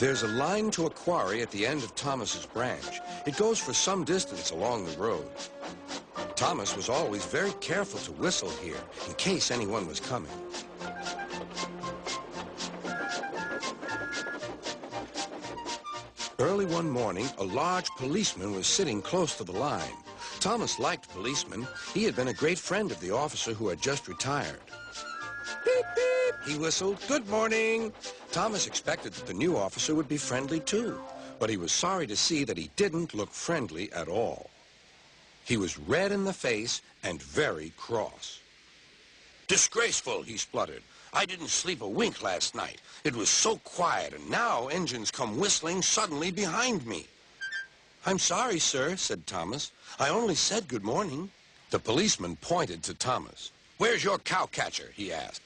There's a line to a quarry at the end of Thomas's branch. It goes for some distance along the road. Thomas was always very careful to whistle here in case anyone was coming. Early one morning, a large policeman was sitting close to the line. Thomas liked policemen. He had been a great friend of the officer who had just retired. Beep, beep, he whistled. Good morning. Thomas expected that the new officer would be friendly too, but he was sorry to see that he didn't look friendly at all. He was red in the face and very cross. Disgraceful, he spluttered. I didn't sleep a wink last night. It was so quiet, and now engines come whistling suddenly behind me. I'm sorry, sir, said Thomas. I only said good morning. The policeman pointed to Thomas. Where's your cowcatcher? He asked.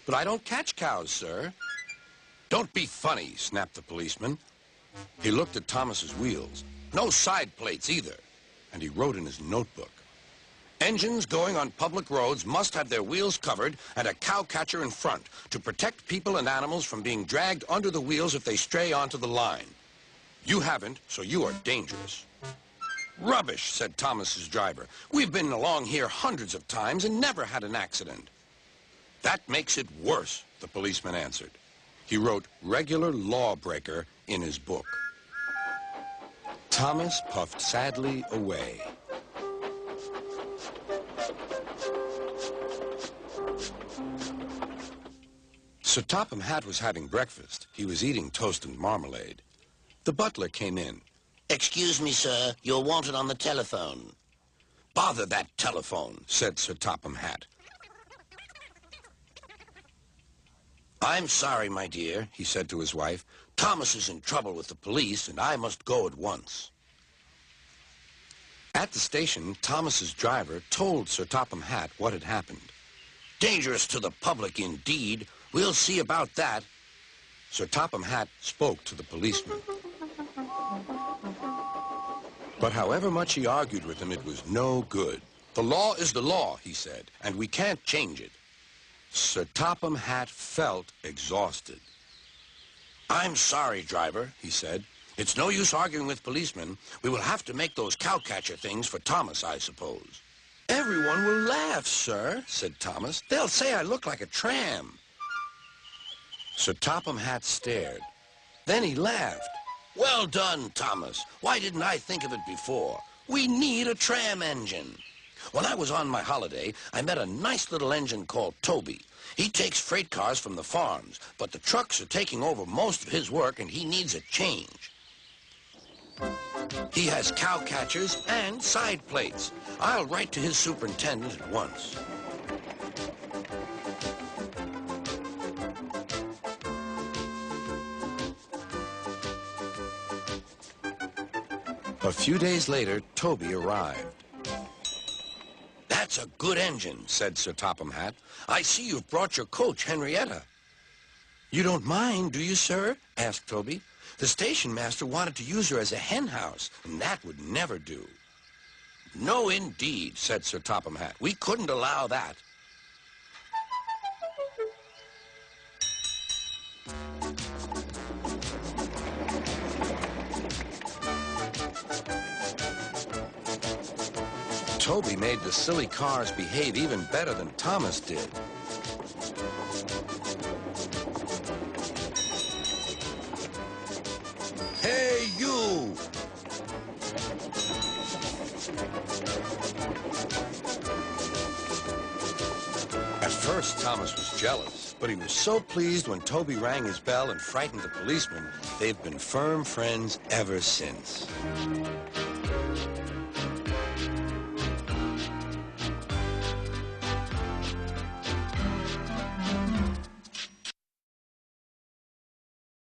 But I don't catch cows, sir. Don't be funny, snapped the policeman. He looked at Thomas's wheels. No side plates either. And he wrote in his notebook. Engines going on public roads must have their wheels covered and a cowcatcher in front to protect people and animals from being dragged under the wheels if they stray onto the line. You haven't, so you are dangerous. Rubbish, said Thomas's driver. We've been along here hundreds of times and never had an accident. That makes it worse, the policeman answered. He wrote regular lawbreaker in his book. Thomas puffed sadly away. Sir Topham Hatt was having breakfast. He was eating toast and marmalade. The butler came in. Excuse me, sir. You're wanted on the telephone. Bother that telephone, said Sir Topham Hatt. I'm sorry, my dear, he said to his wife. Thomas is in trouble with the police, and I must go at once. At the station, Thomas's driver told Sir Topham Hatt what had happened. Dangerous to the public, indeed. We'll see about that. Sir Topham Hatt spoke to the policeman. But however much he argued with him, it was no good. The law is the law, he said, and we can't change it. Sir Topham Hatt felt exhausted. I'm sorry, driver, he said. It's no use arguing with policemen. We will have to make those cowcatcher things for Thomas, I suppose. Everyone will laugh, sir, said Thomas. They'll say I look like a tram. Sir Topham Hatt stared. Then he laughed. Well done, Thomas. Why didn't I think of it before? We need a tram engine. When I was on my holiday, I met a nice little engine called Toby. He takes freight cars from the farms, but the trucks are taking over most of his work and he needs a change. He has cowcatchers and side plates. I'll write to his superintendent at once. A few days later, Toby arrived. That's a good engine, said Sir Topham Hatt. I see you've brought your coach, Henrietta. You don't mind, do you, sir? Asked Toby. The station master wanted to use her as a hen house, and that would never do. No, indeed, said Sir Topham Hatt. We couldn't allow that. Toby made the silly cars behave even better than Thomas did. Hey, you! At first, Thomas was jealous, but he was so pleased when Toby rang his bell and frightened the policeman. They've been firm friends ever since.